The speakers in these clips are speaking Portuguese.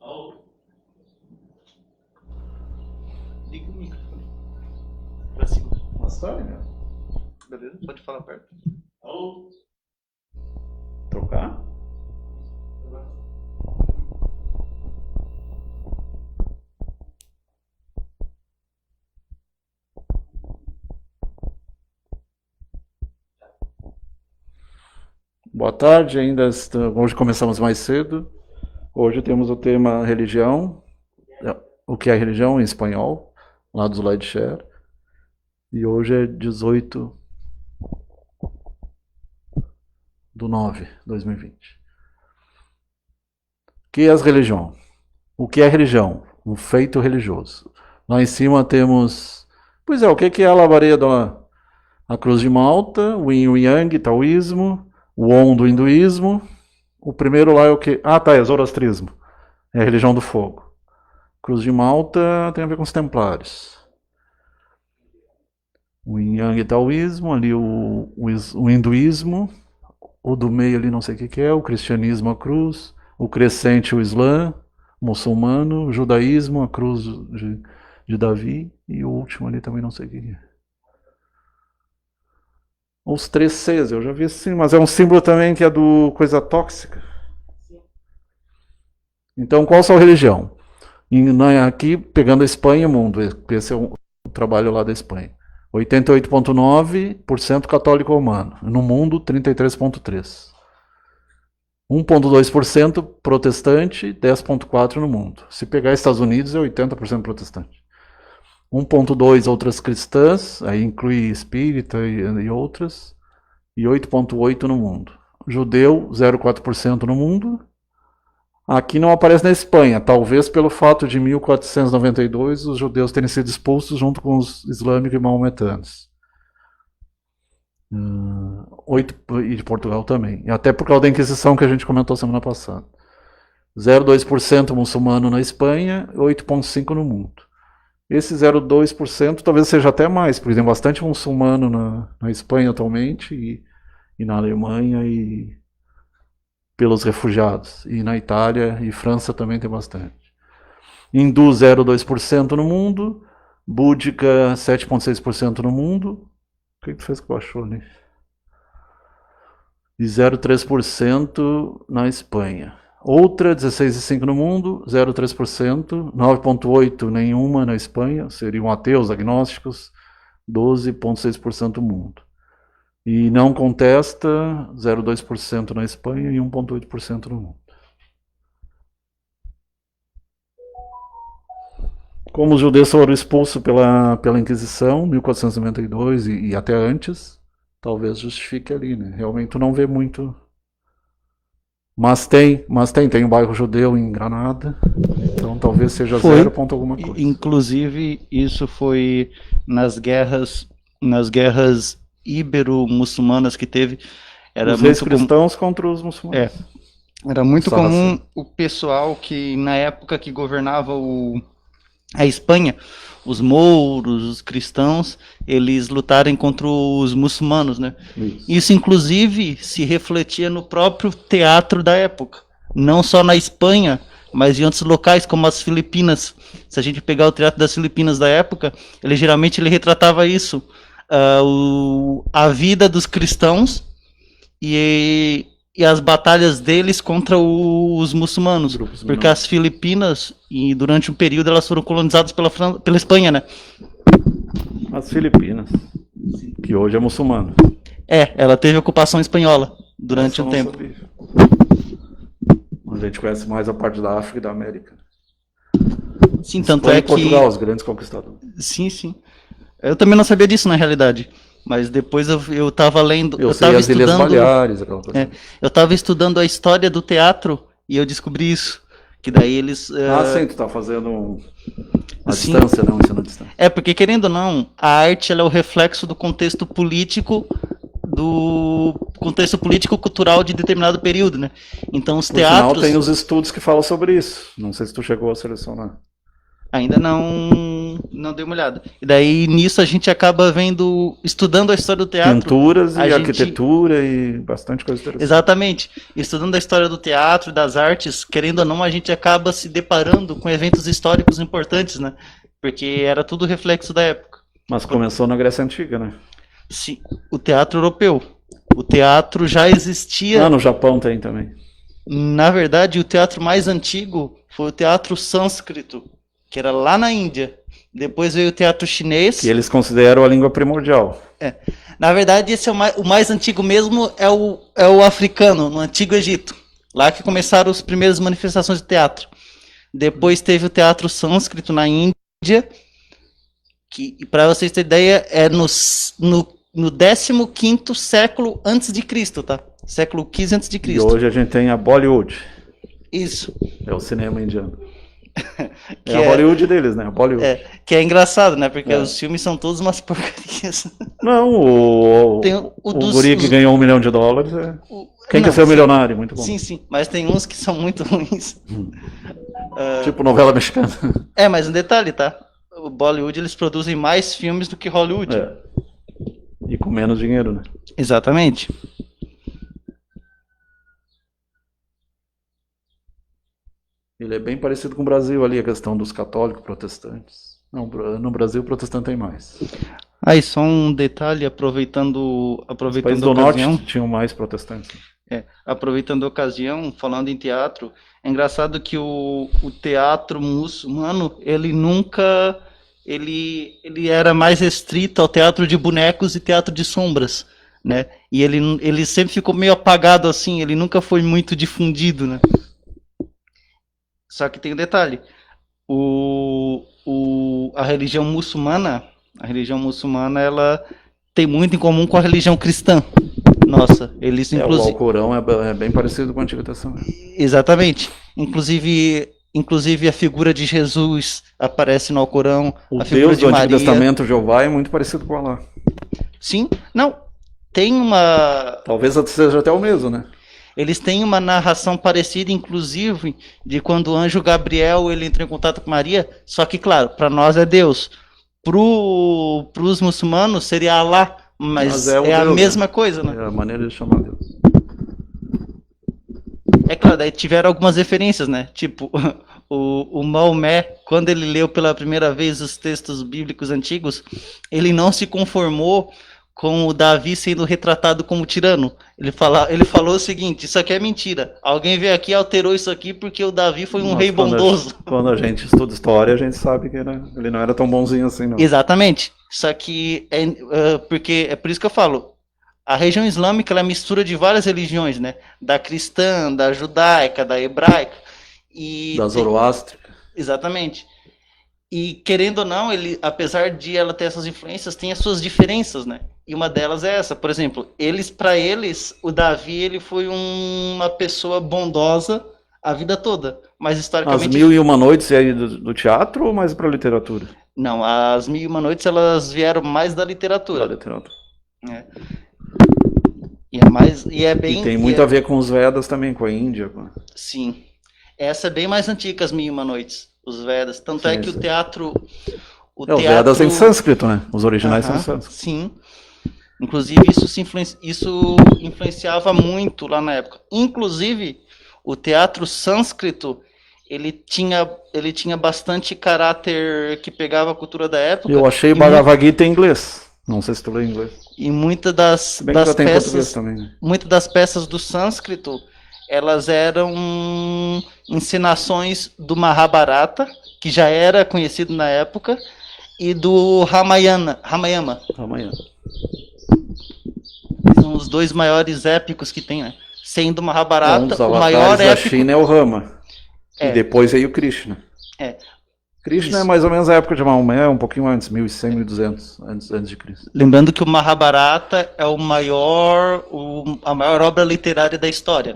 Liga o microfone. Pra cima. Mas tá, né? Beleza? Pode falar perto. Trocar? Boa tarde, hoje começamos mais cedo. Hoje temos o tema religião, o que é religião em espanhol, lá do SlideShare. E hoje é 18/9/2020. Que é as religião? O que é religião? Um feito religioso. Lá em cima temos, o que é a labareda lá? A cruz de Malta, o Yin e o Yang, taoísmo, o On do hinduísmo. O primeiro lá é o que? É zoroastrismo. É a religião do fogo. Cruz de Malta tem a ver com os templários. O Yin Yang taoísmo, ali o hinduísmo, o do meio ali não sei o que é, o cristianismo, a cruz, o crescente, o islã, o muçulmano, o judaísmo, a cruz de Davi, e o último ali também não sei o que é. Os 3 Cs, eu já vi assim, mas é um símbolo também que é do coisa tóxica. Então, qual a sua religião? Aqui, pegando a Espanha e o mundo, esse é o trabalho lá da Espanha. 88,9% católico romano. No mundo, 33,3%. 1,2% protestante, 10,4% no mundo. Se pegar Estados Unidos, é 80% protestante. 1,2% outras cristãs, aí inclui espírita e outras, e 8,8% no mundo. Judeu, 0,4% no mundo. Aqui não aparece na Espanha, talvez pelo fato de 1492 os judeus terem sido expulsos junto com os islâmicos e maometanos. 8%, e de Portugal também. E até por causa da Inquisição que a gente comentou semana passada. 0,2% muçulmano na Espanha, 8,5% no mundo. Esse 0,2% talvez seja até mais, porque tem bastante muçulmano na Espanha atualmente e na Alemanha e pelos refugiados. E na Itália e França também tem bastante. Hindu 0,2% no mundo, búdica 7,6% no mundo. O que tu fez que baixou ali? E 0,3% na Espanha. Outra, 16,5% no mundo, 0,3%, 9,8% nenhuma na Espanha, seriam ateus, agnósticos, 12,6% no mundo. E não contesta, 0,2% na Espanha e 1,8% no mundo. Como os judeus foram expulsos pela Inquisição, 1492 e até antes, talvez justifique ali, né? Realmente tu não vê muito. Mas tem um bairro judeu em Granada, então talvez seja 0 ponto alguma coisa. Inclusive, isso foi nas guerras ibero-muçulmanas que teve. Era os reis cristãos contra os muçulmanos. Era muito comum o pessoal que, na época que governava a Espanha, os mouros, os cristãos, eles lutarem contra os muçulmanos, né? Isso, inclusive, se refletia no próprio teatro da época. Não só na Espanha, mas em outros locais, como as Filipinas. Se a gente pegar o teatro das Filipinas da época, ele retratava isso. A vida dos cristãos e as batalhas deles contra os muçulmanos, porque as Filipinas, e durante um período, elas foram colonizadas pela Espanha, né? As Filipinas, que hoje é muçulmano. Ela teve ocupação espanhola durante um tempo. Sabia. A gente conhece mais a parte da África e da América. Sim, tanto é que Portugal, os grandes conquistadores. Sim. Eu também não sabia disso, na realidade. Mas depois eu estava lendo... Eu sei as Ilhas Baleares, aquela coisa. Eu estava estudando a história do teatro e eu descobri isso. Que daí eles... sim, tu está fazendo a distância, não, ensino a distância. Porque, querendo ou não, a arte ela é o reflexo do contexto político cultural de determinado período, né? Então os teatros... No final tem os estudos que falam sobre isso. Não sei se tu chegou a selecionar. Ainda não Não dei uma olhada. E daí nisso a gente acaba vendo, estudando a história do teatro. Pinturas e a gente- arquitetura e bastante coisa interessante. Exatamente. Estudando a história do teatro e das artes, querendo ou não, a gente acaba se deparando com eventos históricos importantes, né? Porque era tudo reflexo da época. Mas começou na Grécia Antiga, né? Sim, o teatro europeu. O teatro já existia. Ah, no Japão tem também. Na verdade, o teatro mais antigo foi o teatro sânscrito, que era lá na Índia. Depois veio o teatro chinês. Que eles consideram a língua primordial. Na verdade, esse é o mais antigo mesmo, é o africano, no Antigo Egito. Lá que começaram as primeiras manifestações de teatro. Depois teve o teatro sânscrito na Índia, que, para vocês terem ideia, é no 15º século antes de Cristo, tá? Século XV antes de E Cristo. hoje a gente tem a Bollywood. Isso. É o cinema indiano. Que É a Hollywood deles, né? A Bollywood. que é engraçado, né? Porque É. os filmes são todos umas porcarias. Não, Tem o guri que ganhou $1 milhão. Quem quer ser o milionário? Muito bom. Sim, sim. Mas tem uns que são muito ruins. Tipo novela mexicana. Mas um detalhe, tá? O Bollywood, eles produzem mais filmes do que Hollywood. É. E com menos dinheiro, né? Exatamente. Ele é bem parecido com o Brasil ali, a questão dos católicos protestantes. Não, no Brasil o protestante tem mais. Aí, só um detalhe, aproveitando Os países a do ocasião. norte tinham mais protestantes. Aproveitando a ocasião, falando em teatro, é engraçado que o teatro muçulmano, ele nunca, ele era mais restrito ao teatro de bonecos e teatro de sombras, né? E ele sempre ficou meio apagado assim, ele nunca foi muito difundido, né? Só que tem um detalhe, a religião muçulmana, ela tem muito em comum com a religião cristã. Nossa, eles O inclusive. Alcorão é bem parecido com o Antigo Testamento. Exatamente. Inclusive a figura de Jesus aparece no Alcorão. O a figura Deus de do Maria. Antigo Testamento, Jeová, é muito parecido com Allah. Sim, não. Tem uma. Talvez seja até o mesmo, né? Eles têm uma narração parecida, inclusive, de quando o anjo Gabriel ele entrou em contato com Maria. Só que, claro, para nós é Deus. Para os muçulmanos seria Allah, mas é o a Deus, mesma né? coisa, né? É a maneira de chamar Deus. É claro, daí tiveram algumas referências, né? Tipo, o Maomé, quando ele leu pela primeira vez os textos bíblicos antigos, ele não se conformou com o Davi sendo retratado como tirano. Ele falou o seguinte: isso aqui é mentira. Alguém veio aqui e alterou isso aqui porque o Davi foi um rei bondoso. Quando a gente estuda história, a gente sabe que ele não era tão bonzinho assim, não. Exatamente. Só que porque é por isso que eu falo. A religião islâmica ela é mistura de várias religiões, né? Da cristã, da judaica, da hebraica e Da Zoroástrica. Exatamente. E querendo ou não, apesar de ela ter essas influências, tem as suas diferenças, né? E uma delas é essa, por exemplo, para eles, o Davi ele foi uma pessoa bondosa a vida toda, mas As historicamente 1001 Noites é aí do teatro ou mais para literatura? não. As 1001 Noites elas vieram mais da literatura. Da literatura. É. E tem muito a ver com os Vedas também, com a Índia. Sim. Essa é bem mais antiga que as 1001 Noites, os Vedas. Tanto Sim, é que sim. o teatro. Os Vedas em sânscrito, né? Os originais são em sânscrito. Sim. Inclusive, isso influenciava muito lá na época. Inclusive, o teatro sânscrito ele tinha bastante caráter que pegava a cultura da época. Eu achei Bhagavad Gita em inglês. Não sei se tu lê em inglês. E muitas das peças, também, né? muitas das peças do sânscrito, elas eram encenações do Mahabharata, que já era conhecido na época, e do Ramayana. São os dois maiores épicos que tem, né? Sendo o Mahabharata o maior épico. A China é o Rama. E depois veio o Krishna. Krishna é mais ou menos a época de Maomé, um pouquinho antes, 1100, 1200 antes de Cristo. Lembrando que o Mahabharata é a maior obra literária da história.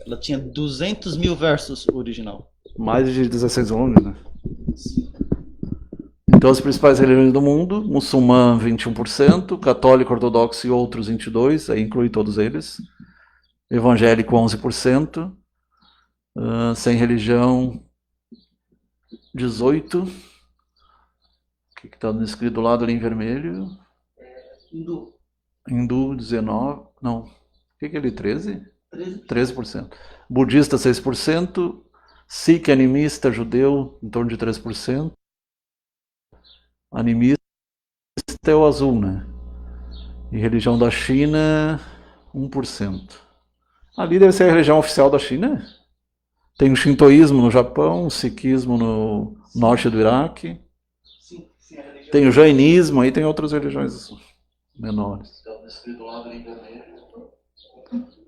Ela tinha 200 mil versos original. Mais de 16 volumes, né? Então, as principais religiões do mundo: muçulmano 21%, católico, ortodoxo e outros 22%, aí inclui todos eles. Evangélico 11%, sem religião 18%, que está escrito do lado ali em vermelho? Hindu. Hindu 19, não. O que é ele? 13? 13. 13%. Budista 6%. Sikh, animista, judeu, em torno de 3%. Animista é o azul, né? E religião da China, 1%. Ali deve ser a religião oficial da China. Tem o shintoísmo no Japão, o sikhismo no norte do Iraque. Sim, sim, a religião. Tem o jainismo, aí tem outras religiões menores.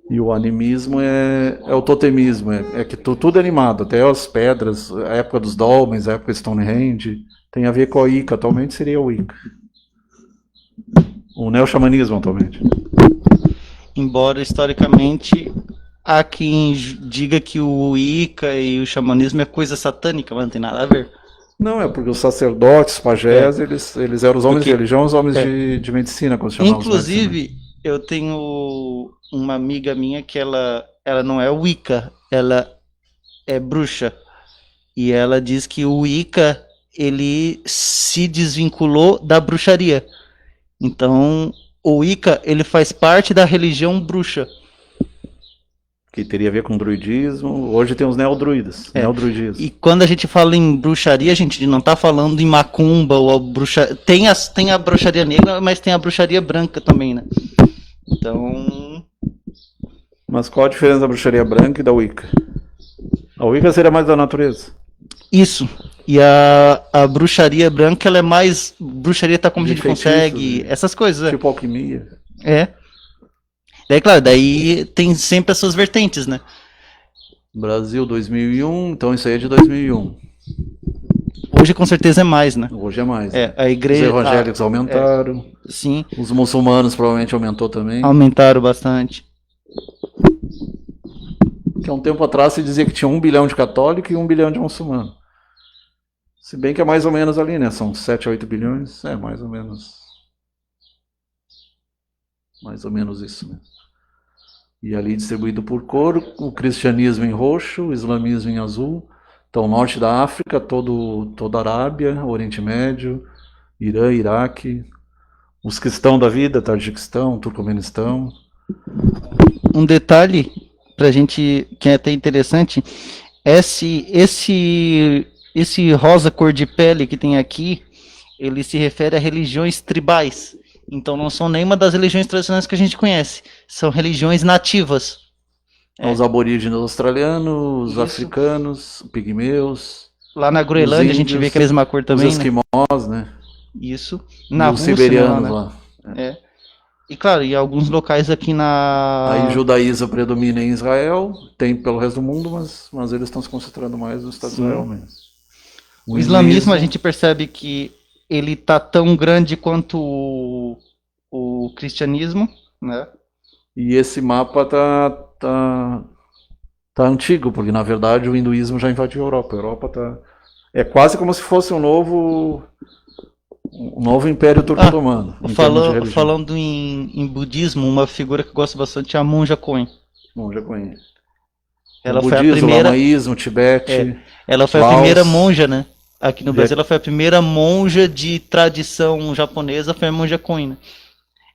E o animismo é o totemismo, é que tudo é animado, até as pedras, a época dos dolmens, a época de Stonehenge, tem a ver com a Wicca, atualmente seria o Wicca. O neo-xamanismo atualmente. Embora historicamente há quem diga que o Wicca e o xamanismo é coisa satânica, mas não tem nada a ver. Não, é porque os sacerdotes, pajés, eles eram os homens de religião, os homens de medicina, quando se chamavam. Inclusive, eu tenho uma amiga minha que ela não é Wicca, ela é bruxa. E ela diz que o Wicca, ele se desvinculou da bruxaria. Então, o Wicca, ele faz parte da religião bruxa. Que teria a ver com druidismo. Hoje tem os neodruidas, neodruidismo. E quando a gente fala em bruxaria, a gente não está falando em macumba ou a bruxaria. Tem a bruxaria negra, mas tem a bruxaria branca também, né? Então... Mas qual a diferença da bruxaria branca e da Wicca? A Wicca seria mais da natureza. Isso. E a bruxaria branca, ela é mais... Bruxaria tá como a gente consegue... Essas coisas, tipo alquimia. Daí, claro, daí tem sempre as suas vertentes, né? Brasil 2001, então isso aí é de 2001. Hoje com certeza é mais, né? Hoje é mais. A igreja... Os evangélicos aumentaram. Sim. Os muçulmanos provavelmente aumentou também. Aumentaram bastante. Que há um tempo atrás se dizia que tinha 1 bilhão de católicos e 1 bilhão de muçulmanos. Se bem que é mais ou menos ali, né? São 7 a 8 bilhões. É, mais ou menos. Mais ou menos isso mesmo. E ali distribuído por cor, o cristianismo em roxo, o islamismo em azul. Então, norte da África, toda a Arábia, Oriente Médio, Irã, Iraque. Os cristãos da vida, Tajiquistão, Turcomenistão. Um detalhe pra gente que é até interessante, esse rosa cor de pele que tem aqui, ele se refere a religiões tribais. Então não são nenhuma das religiões tradicionais que a gente conhece, são religiões nativas. Os aborígenes australianos, os africanos, pigmeus. Lá na Groenlândia a gente vê que é a mesma cor também. Os esquimós, né? Isso. Na os Rússia, siberianos né? lá. E claro, em alguns locais aqui Aí o judaísmo predomina em Israel, tem pelo resto do mundo, mas eles estão se concentrando mais no Estado de Israel mesmo. O islamismo a gente percebe que ele tá tão grande quanto o cristianismo, né? E esse mapa tá antigo, porque na verdade o hinduísmo já invadiu a Europa. A Europa é quase como se fosse um novo Império Turco-Otomano. Falando em budismo, uma figura que eu gosto bastante é a Monja Coen. Monja Coen. Ela foi a primeira. O lamaísmo, o Tibete. Ela foi Laos, a primeira monja, né? Aqui no Brasil, ela foi a primeira monja de tradição japonesa, foi a Monja Coen. Né?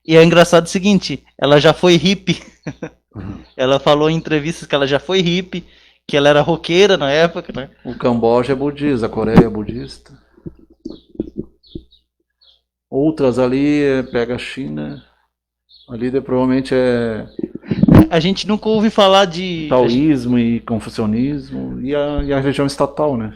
E é engraçado o seguinte, ela já foi hippie. Ela falou em entrevistas que ela já foi hippie, que ela era roqueira na época, né? O Camboja é budista, a Coreia é budista. Outras ali, pega a China. Ali provavelmente é... A gente nunca ouve falar de... Taoísmo e confucionismo e a religião estatal, né?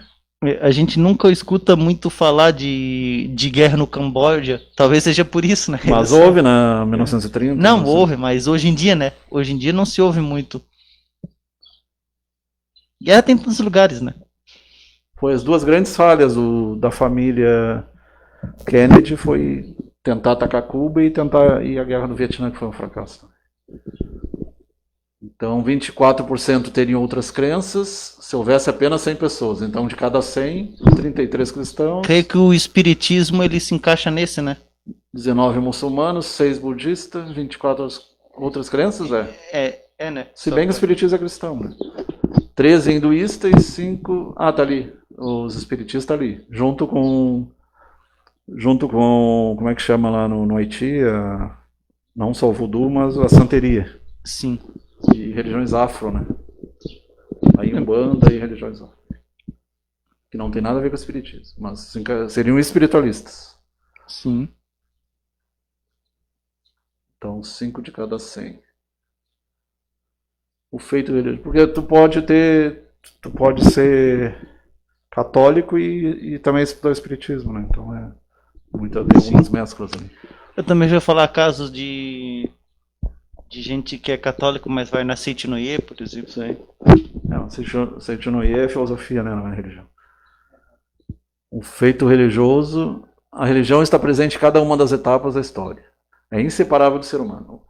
A gente nunca escuta muito falar de guerra no Camboja. Talvez seja por isso, né? Mas houve na 1930? Não, houve, mas hoje em dia, né? Hoje em dia não se ouve muito. Guerra tem em tantos lugares, né? Foi as duas grandes falhas da família Kennedy, foi tentar atacar Cuba e a guerra do Vietnã, que foi um fracasso. Então, 24% teriam outras crenças, se houvesse apenas 100 pessoas. Então, de cada 100, 33 cristãos. Creio que o espiritismo ele se encaixa nesse, né? 19 muçulmanos, 6 budistas, 24 outras crenças, né? Se bem que o espiritismo é cristão, né? 13 hinduístas e 5... Ah, tá ali. Os espiritistas tá ali. Junto com junto com, como é que chama lá no Haiti? Não só o voodoo, mas a santeria. Sim. E religiões afro, né? A Umbanda e religiões afro. Que não tem nada a ver com o espiritismo, mas seriam espiritualistas. Sim. Então, 5 de cada 100. O feito religioso. Porque tu pode ser católico e também estudar espiritismo, né? Então tem algumas mesclas ali. Eu também já vou falar casos de gente que é católico, mas vai na Seitinoye, por exemplo. Isso aí. Seitinoye é filosofia, né? Não é religião. O feito religioso, a religião está presente em cada uma das etapas da história. É inseparável do ser humano.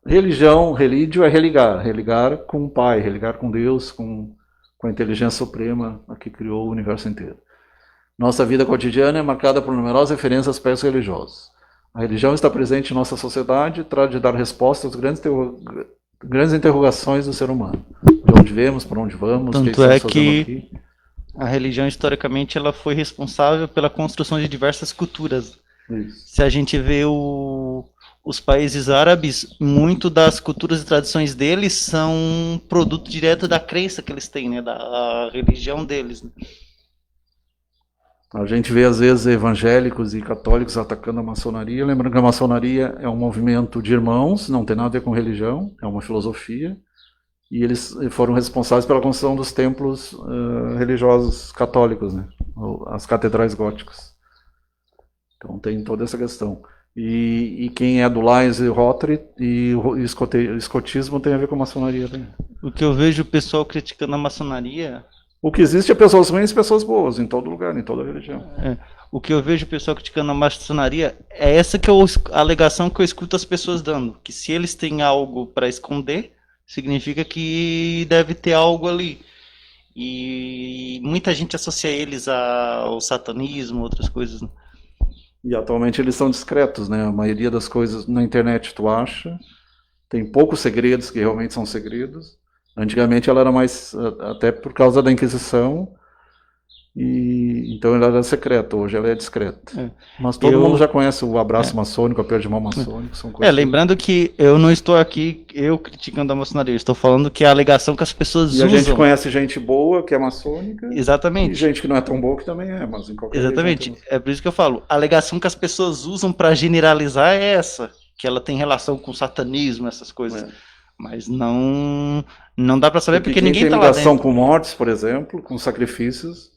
Religio é religar com o Pai, religar com Deus, com a inteligência suprema que criou o universo inteiro. Nossa vida cotidiana é marcada por numerosas referências a aspectos religiosos. A religião está presente em nossa sociedade e trata de dar resposta às grandes interrogações do ser humano. De onde viemos, para onde vamos, o que estamos fazendo aqui. A religião, historicamente, ela foi responsável pela construção de diversas culturas. Isso. Se a gente vê os países árabes, muito das culturas e tradições deles são produto direto da crença que eles têm, né, da religião deles. Né? A gente vê, às vezes, evangélicos e católicos atacando a maçonaria. Lembrando que a maçonaria é um movimento de irmãos, não tem nada a ver com religião, é uma filosofia. E eles foram responsáveis pela construção dos templos religiosos católicos, né? As catedrais góticas. Então tem toda essa questão. E quem é do Lions e Rotary e o escotismo tem a ver com a maçonaria também. O que eu vejo o pessoal criticando a maçonaria... O que existe é pessoas ruins e pessoas boas, em todo lugar, em toda religião. O que eu vejo o pessoal criticando a maçonaria é essa a alegação que eu escuto as pessoas dando. Que se eles têm algo para esconder, significa que deve ter algo ali. E muita gente associa eles ao satanismo, outras coisas. Né? E atualmente eles são discretos, né? A maioria das coisas na internet tu acha. Tem poucos segredos que realmente são segredos. Antigamente ela era mais, até por causa da Inquisição, e então ela era secreta, hoje ela é discreta. Mas todo mundo já conhece o abraço maçônico, o aperto de mão maçônico, são coisas... lembrando que eu não estou aqui, criticando a maçonaria, eu estou falando que é a alegação que as pessoas usam. E a gente conhece gente boa, que é maçônica, exatamente. E gente que não é tão boa, que também é, mas em qualquer exatamente, é por isso que eu falo, a alegação que as pessoas usam para generalizar é essa, que ela tem relação com satanismo, essas coisas. Mas não dá para saber porque ninguém está lá dentro. Tem ligação com mortes, por exemplo, com sacrifícios,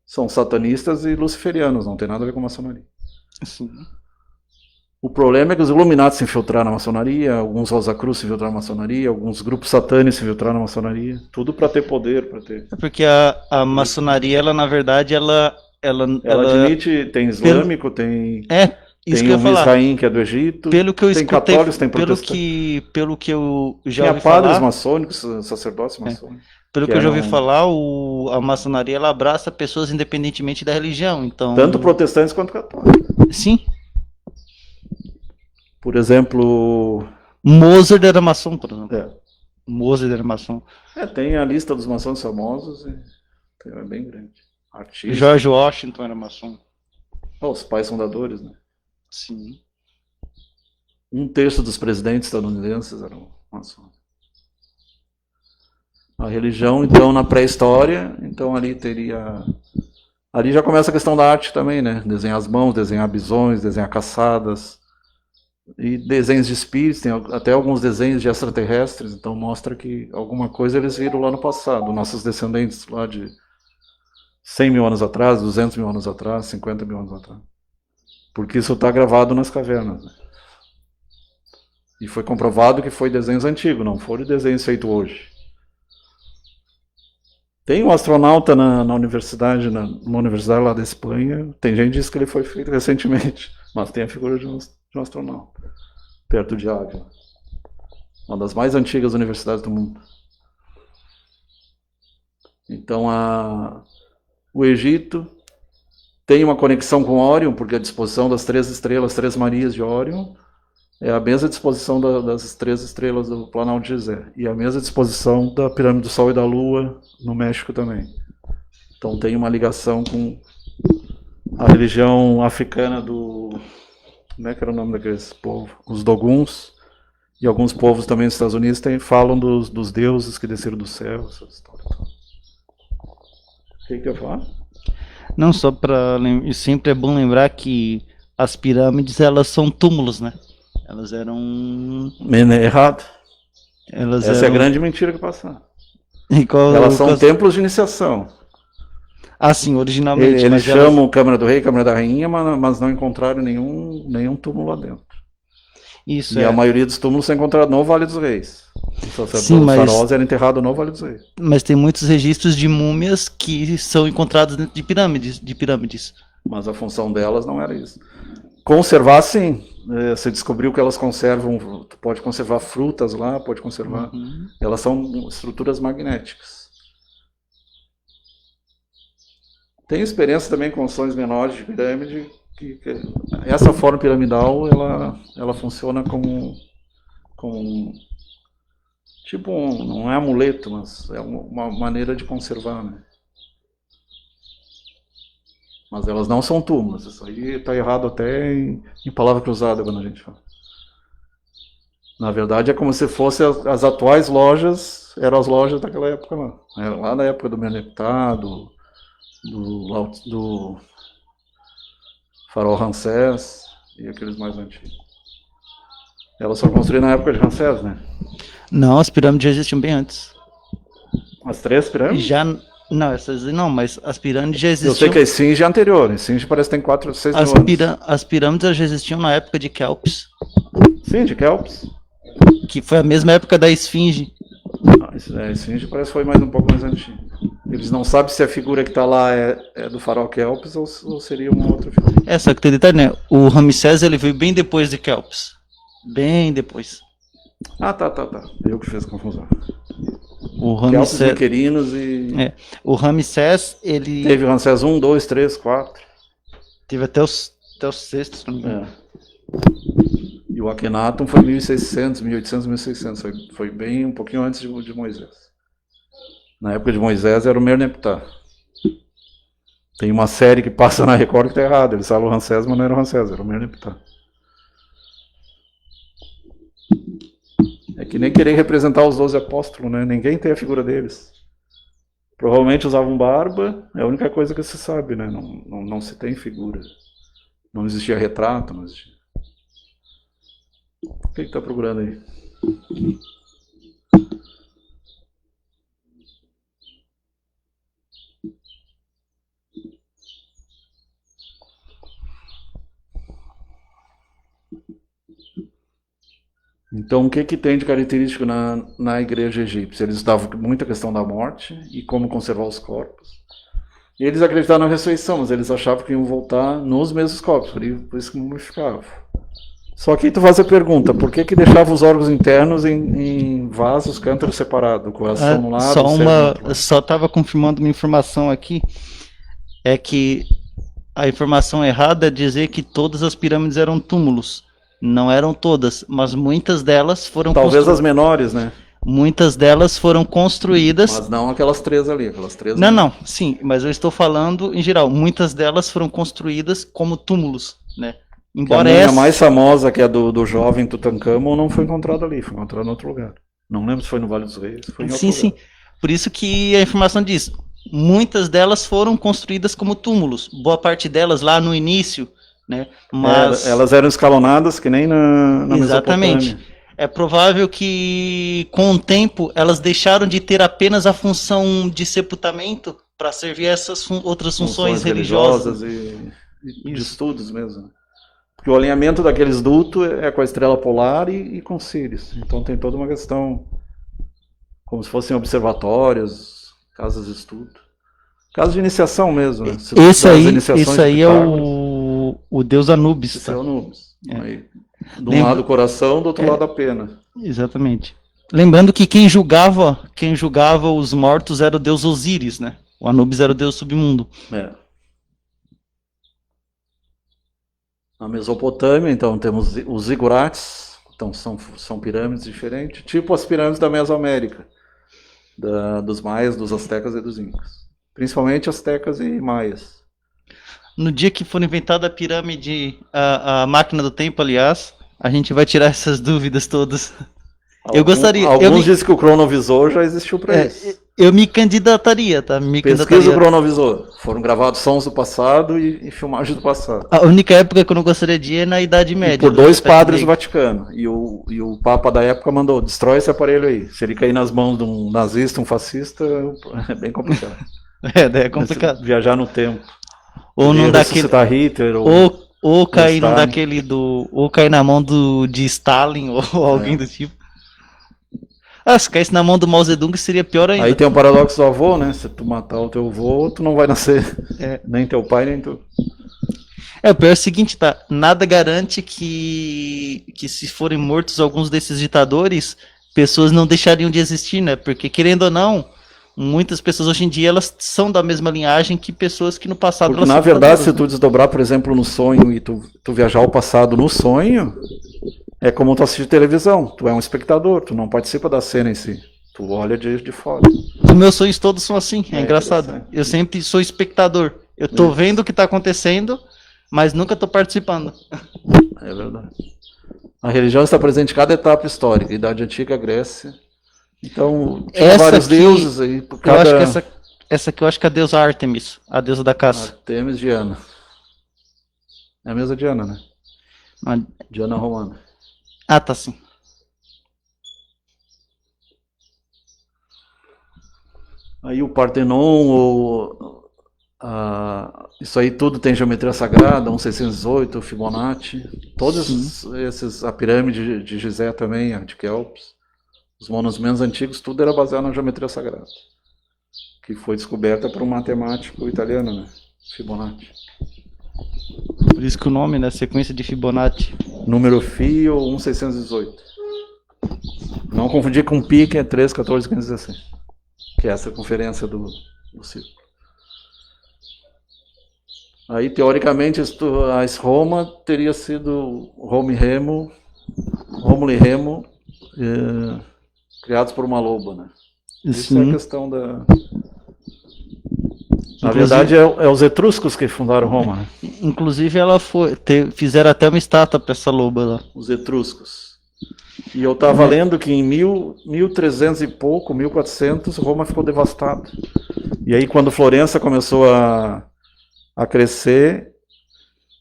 são satanistas e luciferianos, não tem nada a ver com maçonaria. Sim. O problema é que os Illuminati se infiltraram na maçonaria, alguns Rosa Cruz se infiltraram na maçonaria, alguns grupos satânicos se infiltraram na maçonaria, tudo para ter poder, para ter... É porque a maçonaria, ela na verdade, ela admite, tem islâmico, tem... Isso tem que eu ia falar. Misraim, que é do Egito, pelo que eu tem escutei, católicos, tem protestantes. Pelo que eu já tem ouvi padres falar, maçônicos, sacerdotes maçônicos. Pelo que eu já ouvi falar, a maçonaria ela abraça pessoas independentemente da religião. Então... Tanto protestantes quanto católicos. Sim. Por exemplo... Mozart era maçom, por exemplo. Mozart era maçom. Tem a lista dos maçons famosos, é bem grande. Artistas. George Washington era maçom. Os pais fundadores, né? Sim. 1/3 dos presidentes estadunidenses eram maçons. A religião, então, na pré-história, então ali teria... Ali já começa a questão da arte também, né? Desenhar as mãos, desenhar bisões, desenhar caçadas. E desenhos de espíritos, tem até alguns desenhos de extraterrestres, então mostra que alguma coisa eles viram lá no passado. Nossos descendentes lá de 100 mil anos atrás, 200 mil anos atrás, 50 mil anos atrás. Porque isso está gravado nas cavernas. Né? E foi comprovado que foi desenhos antigos, não foram desenhos feitos hoje. Tem um astronauta na universidade, numa universidade lá da Espanha, tem gente que diz que ele foi feito recentemente, mas tem a figura de um astronauta, perto de Ávila. Uma das mais antigas universidades do mundo. Então, o Egito tem uma conexão com Órion, porque a disposição das 3 estrelas, 3 Marias de Órion, é a mesma disposição das 3 estrelas do Planalto de Gizé. E a mesma disposição da Pirâmide do Sol e da Lua no México também. Então tem uma ligação com a religião africana do... Como é que era o nome daqueles povos? Os Doguns. E alguns povos também dos Estados Unidos falam dos deuses que desceram do céu. Essa história toda. O que eu ia falar? Não, só para e sempre é bom lembrar que as pirâmides, elas são túmulos, né? Elas eram... Errado. Essa é a grande mentira que passaram. Elas são templos de iniciação. Ah, sim, originalmente. Eles chamam Câmara do Rei, Câmara da Rainha, mas não encontraram nenhum túmulo lá dentro. Isso e a maioria dos túmulos são encontrados no Vale dos Reis. O sacerdote Faroz era enterrado no Vale dos Reis. Mas tem muitos registros de múmias que são encontrados dentro de pirâmides. Mas a função delas não era isso. Conservar, sim. Você descobriu que elas conservam, pode conservar frutas lá, pode conservar. Elas são estruturas magnéticas. Tenho experiência também com construções menores de pirâmide, que essa forma piramidal, ela funciona como tipo não é amuleto, mas é uma maneira de conservar, né? Mas elas não são túmulos. Isso aí está errado até em palavra cruzada quando a gente fala. Na verdade é como se fossem as atuais lojas, eram as lojas daquela época lá. Era lá na época do Meneptah, do Faraó Ramsés e aqueles mais antigos. Elas foram construídas na época de Ramsés, né? Não, as pirâmides já existiam bem antes. As 3 pirâmides? Não, essas não, mas as pirâmides já existiam. Eu sei que a Esfinge é anterior. A Esfinge parece que tem 4 ou 6 mil anos. As pirâmides já existiam na época de Kelps. Sim, de Kelps. Que foi a mesma época da Esfinge. A Esfinge parece que foi mais um pouco mais antiga. Eles não sabem se a figura que está lá é do faraó Kelps ou seria uma outra figura. Só que tem detalhe, né? O Ramsés, ele veio bem depois de Kelps. Bem depois. Ah, tá. Eu que fiz confusão. O Ramsés... Kelps, Miquerinos e... O Ramsés, ele... Teve o Ramsés 1, 2, 3, 4. Teve até os 6, se não me engano. E o Akhenaton foi 1600, 1800, 1600. Foi bem um pouquinho antes de Moisés. Na época de Moisés era o Merneptah. Tem uma série que passa na Record que está errado. Eles falam o Ramsés, mas não era o Ramsés, era o Merneptah. É que nem querer representar os 12 apóstolos, né? Ninguém tem a figura deles. Provavelmente usavam barba, é a única coisa que se sabe, né? Não se tem figura. Não existia retrato, não existia. O que está procurando aí? Então, o que tem de característico na igreja egípcia? Eles estudavam muita questão da morte e como conservar os corpos. E eles acreditavam na ressurreição, mas eles achavam que iam voltar nos mesmos corpos, por isso que mumificavam. Só que tu faz a pergunta, por que deixava os órgãos internos em vasos, cântaros separados, o coração no lado, o cérebro no outro lado? Só estava confirmando uma informação aqui, é que a informação errada é dizer que todas as pirâmides eram túmulos. Não eram todas, mas muitas delas foram Talvez as menores, né? Muitas delas foram construídas... Mas não aquelas 3 ali, aquelas 3... Não, sim, mas eu estou falando em geral. Muitas delas foram construídas como túmulos, né? Embora a mais famosa, que é do jovem Tutankhamon, não foi encontrada ali, foi encontrada em outro lugar. Não lembro se foi no Vale dos Reis, foi em outro lugar. Sim. Por isso que a informação diz, muitas delas foram construídas como túmulos. Boa parte delas lá no início, né? Mas... elas eram escalonadas que nem na Exatamente. Mesopotâmia. É provável que, com o tempo, elas deixaram de ter apenas a função de sepultamento para servir essas outras funções religiosas. E de estudos mesmo. Porque o alinhamento daqueles dutos é com a estrela polar e com Sírius. Então tem toda uma questão, como se fossem observatórios, casas de estudo. Casas de iniciação mesmo. Né? Esse aí é o deus Anubis. Esse é o Anubis. Aí, de um lado o coração, do outro lado a pena. Exatamente. Lembrando que quem julgava os mortos era o deus Osíris, né? O Anubis era o deus submundo. Na Mesopotâmia, então, temos os zigurates, então são pirâmides diferentes, tipo as pirâmides da Mesoamérica, dos maias, dos astecas e dos incas. Principalmente astecas e maias. no dia que for inventada a pirâmide, a máquina do tempo, aliás, a gente vai tirar essas dúvidas todas. Eu gostaria. Alguns dizem que o cronovisor já existiu para isso. Eu me candidataria, tá? Pesquisa o cronovisor. Foram gravados sons do passado e filmagens do passado. A única época que eu não gostaria de ir é na Idade Média. E por 2 padres do Vaticano. E o Papa da época mandou: destrói esse aparelho aí. Se ele cair nas mãos de um nazista, um fascista, é bem complicado. Daí é complicado. Viajar no tempo. Ou não daquele. Hitler, ou cair num daquele ou cair na mão de Stalin ou alguém do tipo. Se caísse na mão do Mao Zedong seria pior ainda. Aí tem o paradoxo do avô, né? Se tu matar o teu avô, tu não vai nascer. Nem teu pai, nem tu. O pior é o seguinte, tá? Nada garante que se forem mortos alguns desses ditadores, pessoas não deixariam de existir, né? Porque, querendo ou não, muitas pessoas hoje em dia, elas são da mesma linhagem que pessoas que no passado... Porque, na verdade, se tu desdobrar, por exemplo, no sonho e tu viajar ao passado no sonho... É como tu assistir televisão, tu é um espectador, tu não participa da cena em si, tu olha de fora. Os meus sonhos todos são assim, é engraçado. Eu sempre sou espectador, eu tô vendo o que tá acontecendo, mas nunca tô participando. É verdade. A religião está presente em cada etapa histórica, Idade Antiga, Grécia. Então, tinha vários deuses aí. Eu acho que essa aqui eu acho que é a deusa Ártemis, a deusa da caça. Ártemis Diana. É a mesma Diana, né? Diana romana. Tá sim. Aí o Partenon, isso aí tudo tem geometria sagrada, 1608, Fibonacci, todos esses, a pirâmide de Gizé também, a de Kelps, os monumentos antigos, tudo era baseado na geometria sagrada, que foi descoberta por um matemático italiano, né? Fibonacci. Por isso que o nome, né? Sequência de Fibonacci. Número Φ ou 1618. Não confundir com Pi, que é 3, 14, 15, 16. Que é a circunferência do círculo. Aí, teoricamente, a Roma teria sido Rômulo e Remo, criados por uma loba, né? Isso é a questão da... Na verdade, é os etruscos que fundaram Roma, né? Inclusive, fizeram até uma estátua para essa loba lá. Os etruscos. E eu estava lendo que em 1300 e pouco, 1400, Roma ficou devastada. E aí, quando Florença começou a crescer,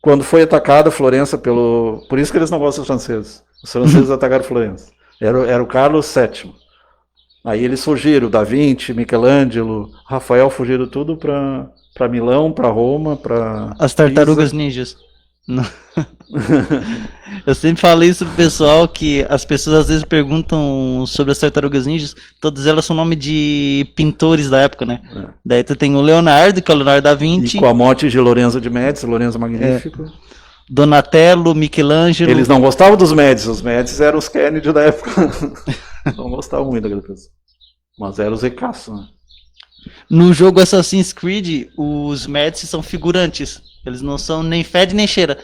quando foi atacada Florença Por isso que eles não gostam dos franceses. Os franceses atacaram Florença. Era o Carlos VII. Aí eles fugiram, Da Vinci, Michelangelo, Rafael, fugiram tudo para Milão, para Roma, para... As tartarugas ninjas. Eu sempre falei isso pro pessoal, que as pessoas às vezes perguntam sobre as tartarugas ninjas, todas elas são nome de pintores da época, né? Daí tu tem o Leonardo, que é o Leonardo da Vinci. E com a morte de Lorenzo de Médici, Lorenzo Magnífico. Donatello, Michelangelo. Eles não gostavam dos Médici, os Médici eram os Kennedy da época. Não gostavam muito daquela pessoa. Mas eram os ricaços, né? No jogo Assassin's Creed, os Médici são figurantes. Eles não são nem fede nem cheira.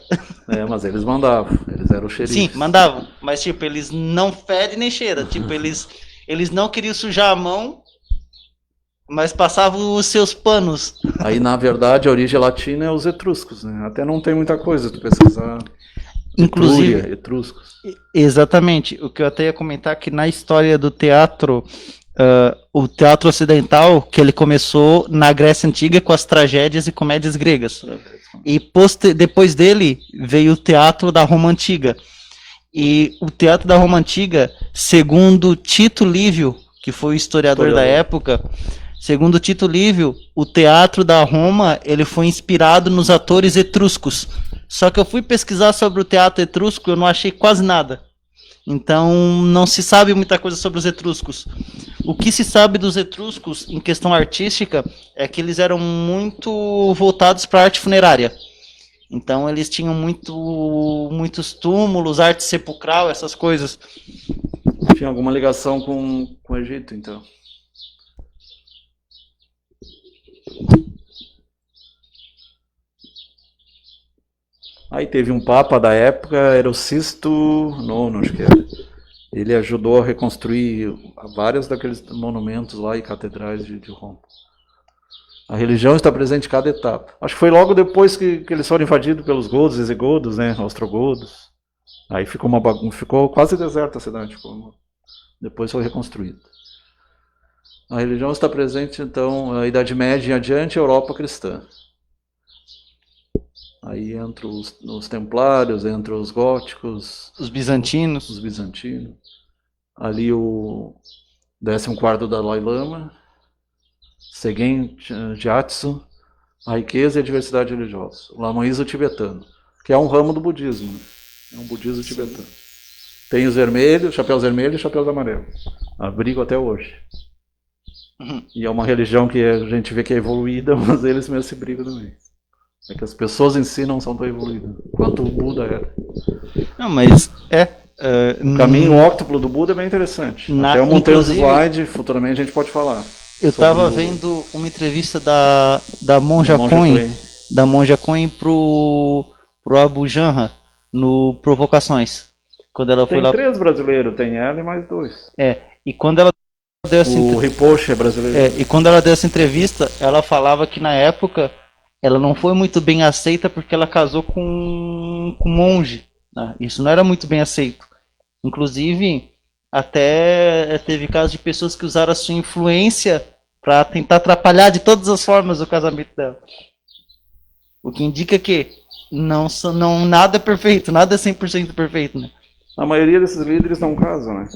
Mas eles mandavam. Eles eram xerifes. Sim, mandavam. Mas, tipo, eles não fede nem cheira. Tipo, eles não queriam sujar a mão, mas passavam os seus panos. Aí, na verdade, a origem latina é os etruscos, né? Até não tem muita coisa, tu pesquisar. Inclusive, Etrúria, etruscos. Exatamente. O que eu até ia comentar é que na história do teatro, o teatro ocidental, que ele começou na Grécia Antiga com as tragédias e comédias gregas. E depois dele veio o teatro da Roma Antiga. E o teatro da Roma Antiga, segundo Tito Livio, que foi o historiador da época, segundo Tito Livio, o teatro da Roma ele foi inspirado nos atores etruscos. Só que eu fui pesquisar sobre o teatro etrusco e eu não achei quase nada. Então não se sabe muita coisa sobre os etruscos. O que se sabe dos etruscos em questão artística é que eles eram muito voltados para a arte funerária. Então eles tinham muitos túmulos, arte sepulcral, essas coisas. Tinha alguma ligação com o Egito, então? Aí teve um papa da época, era o Sisto IX, acho que era. Ele ajudou a reconstruir vários daqueles monumentos lá e catedrais de Roma. A religião está presente em cada etapa. Acho que foi logo depois que eles foram invadidos pelos godos, visigodos, né, ostrogodos. Aí ficou uma bagunça, ficou quase deserta a cidade, depois foi reconstruída. A religião está presente, então, a Idade Média em adiante, a Europa cristã. Aí entra os templários, entra os góticos, Os bizantinos. os bizantinos. Ali o 14º Dalai Lama, Seghen Gyatso, a riqueza e a diversidade religiosa. O lamaísmo tibetano, que é um ramo do budismo, né? É um budismo tibetano. Tem os vermelhos, chapéus vermelhos e chapéus amarelos. Abrigo até hoje. E é uma religião que a gente vê que é evoluída, mas eles mesmos se brigam também. É que as pessoas em si não são tão evoluídas quanto o Buda era. Não, mas O caminho óctuplo do Buda é bem interessante. Até eu montei um slide, futuramente a gente pode falar. Eu estava vendo uma entrevista da Monja Coen, da Monja Coen pro Abu Janra no Provocações. Quando ela foi tem lá... 3 brasileiros, tem ela e mais 2. E quando ela deu essa o Rinpoche é brasileiro. E quando ela deu essa entrevista, ela falava que na época ela não foi muito bem aceita porque ela casou com um monge. Né? Isso não era muito bem aceito. Inclusive, até teve casos de pessoas que usaram a sua influência para tentar atrapalhar de todas as formas o casamento dela. O que indica que nada é perfeito, nada é 100% perfeito. Né? A maioria desses líderes não casam, né?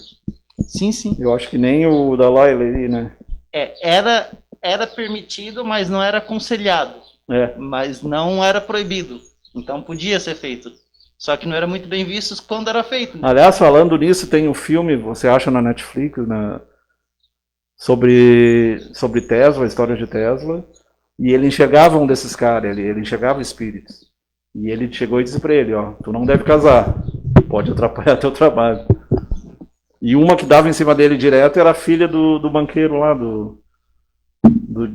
Sim, sim. Eu acho que nem o Dalai ali, né? Era permitido, mas não era aconselhado. Mas não era proibido. Então podia ser feito. Só que não era muito bem visto quando era feito. Né? Aliás, falando nisso, tem um filme, você acha na Netflix, sobre Tesla, a história de Tesla. E ele enxergava um desses caras, ele enxergava espíritos. E ele chegou e disse pra ele, ó, tu não deve casar, pode atrapalhar teu trabalho. E uma que dava em cima dele direto era a filha do banqueiro lá, do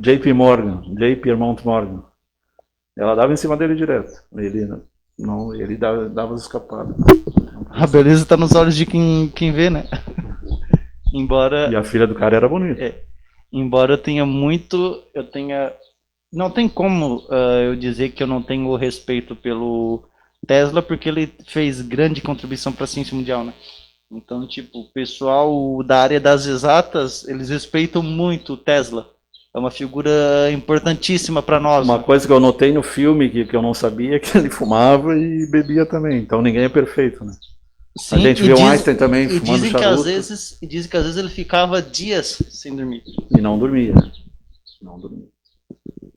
JP Mount Morgan. Ela dava em cima dele direto. Ele dava as escapadas. A beleza tá nos olhos de quem vê, né? Embora... E a filha do cara era bonita. Embora eu tenha... Não tem como eu dizer que eu não tenho respeito pelo Tesla, porque ele fez grande contribuição para a ciência mundial, né? Então, tipo, o pessoal da área das exatas, eles respeitam muito o Tesla. É uma figura importantíssima para nós. Uma coisa que eu notei no filme, que eu não sabia, é que ele fumava e bebia também. Então ninguém é perfeito, né? Sim, a gente vê o Einstein também fumando charuto. Dizem que às vezes ele ficava dias sem dormir. E não dormia.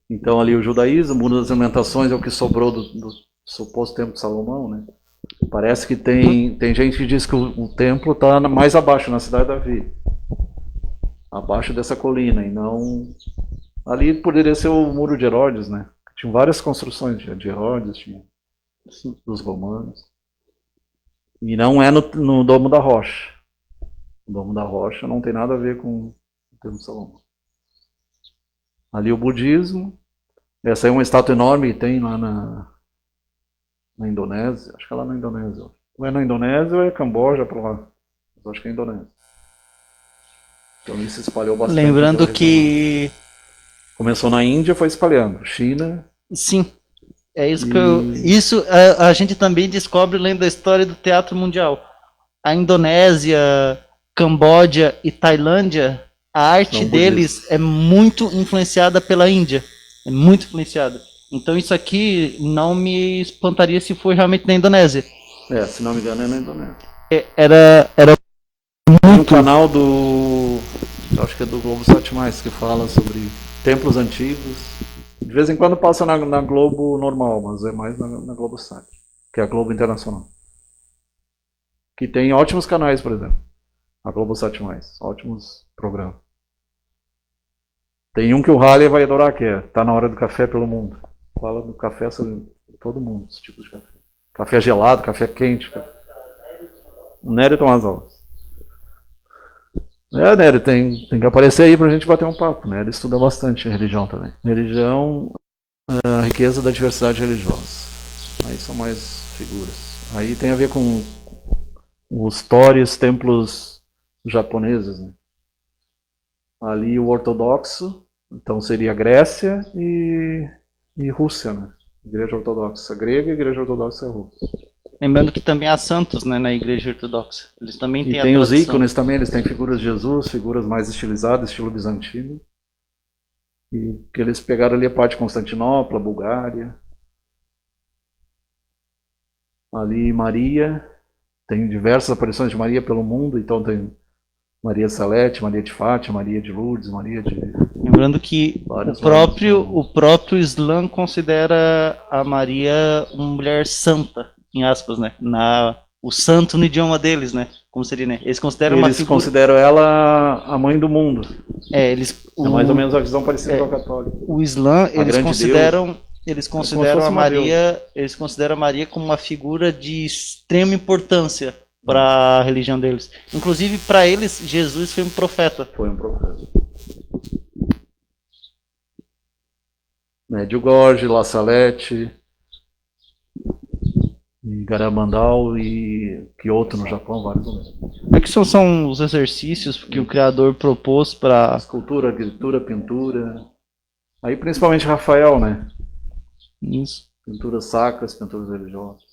Então ali o judaísmo, o mundo das alimentações é o que sobrou do suposto templo de Salomão, né? Parece que tem gente que diz que o templo está mais abaixo, na cidade de Davi. Abaixo dessa colina, e não... Ali poderia ser o muro de Herodes, né? Tinha várias construções de Herodes, tinha dos romanos. E não é no Domo da Rocha. O Domo da Rocha não tem nada a ver com o Templo de Salomão. Ali o budismo. Essa é uma estátua enorme que tem lá na Indonésia. Acho que é lá na Indonésia. Ou é na Indonésia ou é Camboja para lá. Mas acho que é Indonésia. Então isso se espalhou bastante. Lembrando que... Começou na Índia, foi espalhando. China... Sim. É isso que Isso a gente também descobre lendo a história do teatro mundial. A Indonésia, Camboja e Tailândia, a arte deles é muito influenciada pela Índia. É muito influenciada. Então isso aqui não me espantaria se for realmente na Indonésia. Se não me engano é na Indonésia. Era muito... Um canal eu acho que é do Globosat+, que fala sobre templos antigos. De vez em quando passa na Globo normal, mas é mais na Globosat, que é a Globo Internacional. Que tem ótimos canais, por exemplo. A Globosat+, ótimos programas. Tem um que o Halle vai adorar, que é Tá na Hora do Café pelo Mundo. Fala do café sobre todo mundo, esse tipo de café. Café gelado, café quente. O Nery toma as aulas. Nery, tem que aparecer aí pra gente bater um papo. Nery estuda bastante religião também. Religião, a riqueza da diversidade religiosa. Aí são mais figuras. Aí tem a ver com os tories, templos japoneses, né? Ali o ortodoxo, Então seria Grécia e Rússia, né? Igreja Ortodoxa grega e Igreja Ortodoxa russa. Lembrando que também há santos, né, na Igreja Ortodoxa. Eles também E têm tem a os tradição. ícones também, eles têm figuras de Jesus, figuras mais estilizadas, estilo bizantino. E que eles pegaram ali a parte de Constantinopla, Bulgária. Ali Maria, tem diversas aparições de Maria pelo mundo, então tem Maria Salete, Maria de Fátima, Maria de Lourdes, Maria de... Lembrando que Vários o próprio Islã considera a Maria uma mulher santa, em aspas, né? O santo no idioma deles, né? Como seria, né? Eles consideram uma Eles figura... consideram ela a mãe do mundo. É, É mais ou menos a visão parecida com a católica. O Islã, eles consideram a fosse uma Maria, eles consideram a Maria como uma figura de extrema importância para a religião deles. Inclusive, para eles, Jesus foi um profeta. Foi um profeta. Medjugorje, La Salete, e Garabandal e Kyoto no Japão, vários outros. É que são os exercícios que o Criador propôs para... Escultura, arquitetura, pintura. Aí principalmente Rafael, né? Isso. Pinturas sacras, pinturas religiosas.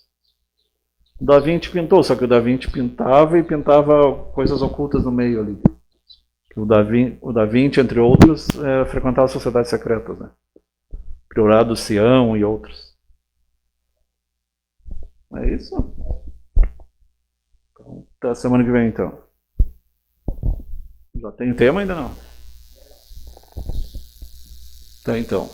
O Da Vinci pintou, só que o Da Vinci pintava e pintava coisas ocultas no meio ali. O Da Vinci, entre outros, frequentava sociedades secretas, né? Priorado Sião e outros. É isso. Então, até semana que vem, então. Já tem tema ainda não? Tá, então.